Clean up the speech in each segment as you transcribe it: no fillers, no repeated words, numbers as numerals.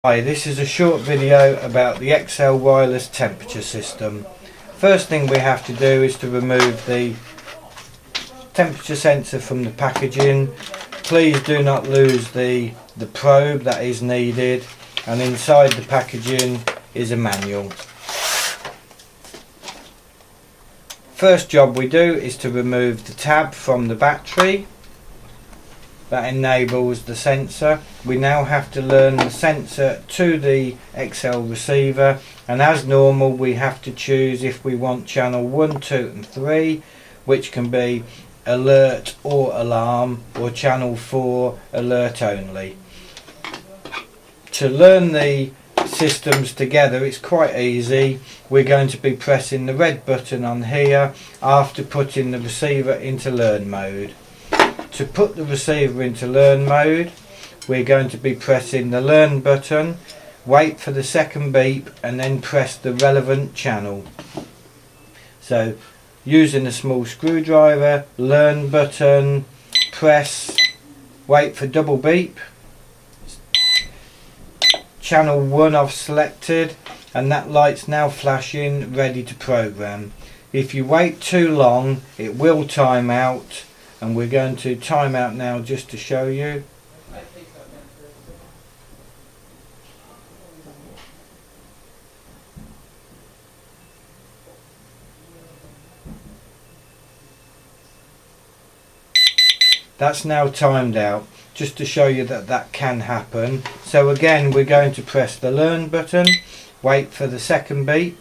Hi, this is a short video about the XL wireless temperature system. First thing we have to do is to remove the temperature sensor from the packaging. Please do not lose the probe that is needed, and inside the packaging is a manual. First job we do is to remove the tab from the battery. That enables the sensor. We now have to learn the sensor to the XL receiver, and as normal we have to choose if we want channel 1, 2 and 3, which can be alert or alarm, or channel 4 alert only. To learn the systems together it's quite easy. We're going to be pressing the red button on here after putting the receiver into learn mode. To put the receiver into learn mode, we're going to be pressing the learn button, wait for the second beep and then press the relevant channel. So using a small screwdriver, learn button, press, wait for double beep, channel 1 I've selected, and that light's now flashing ready to program. If you wait too long it will time out, and we're going to time out now just to show you. That's now timed out, just to show you that that can happen. So again we're going to press the learn button, wait for the second beep,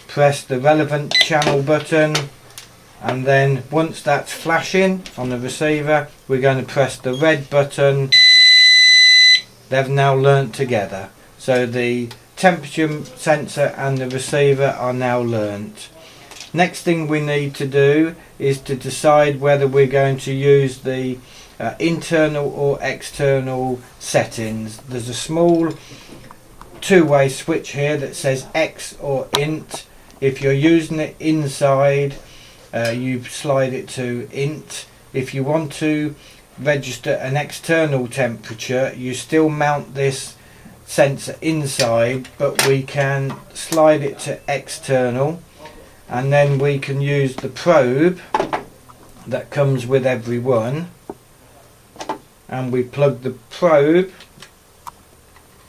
press the relevant channel button, and then once that's flashing on the receiver we're going to press the red button. They've now learnt together, so the temperature sensor and the receiver are now learnt. Next thing we need to do is to decide whether we're going to use the internal or external settings. There's a small two-way switch here that says X or int. If you're using it inside, you slide it to int. If you want to register an external temperature you still mount this sensor inside, but we can slide it to external, and then we can use the probe that comes with every one, and we plug the probe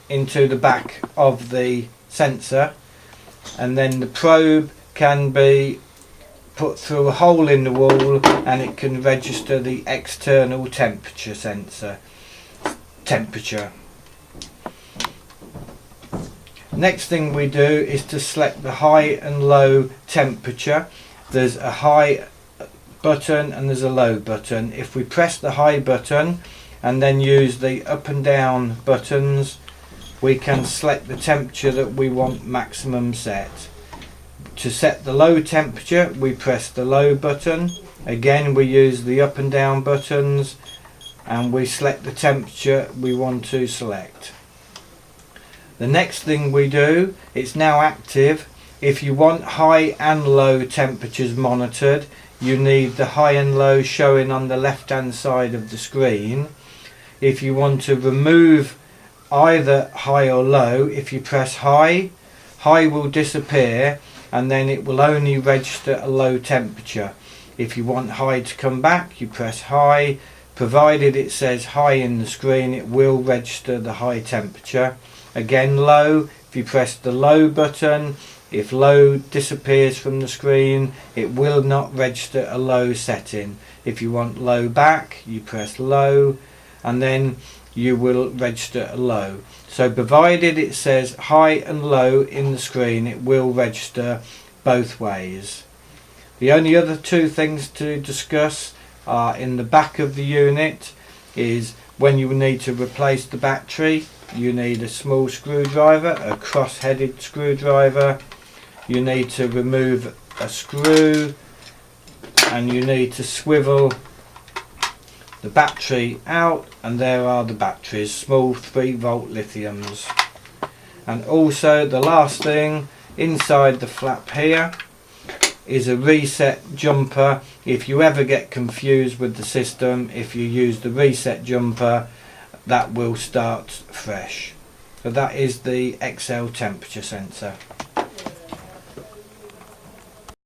into the back of the sensor, and then the probe can be put through a hole in the wall and it can register the external temperature sensor temperature. Next thing we do is to select the high and low temperature. There's a high button and there's a low button. If we press the high button and then use the up and down buttons, we can select the temperature that we want maximum set. To set the low temperature we press the low button. Again we use the up and down buttons and we select the temperature we want to select. The next thing we do, it's now active. If you want high and low temperatures monitored you need the high and low showing on the left hand side of the screen. If you want to remove either high or low, if you press high, high will disappear and then it will only register a low temperature. If you want high to come back you press high, provided it says high in the screen it will register the high temperature. Again low, if you press the low button, if low disappears from the screen it will not register a low setting. If you want low back you press low and then you will register a low. So provided it says high and low in the screen it will register both ways. The only other two things to discuss are in the back of the unit is when you need to replace the battery you need a small screwdriver, a cross-headed screwdriver, you need to remove a screw and you need to swivel the battery out, and there are the batteries, small 3-volt lithiums. And also the last thing, inside the flap here is a reset jumper. If you ever get confused with the system, if you use the reset jumper that will start fresh. So that is the XL temperature sensor.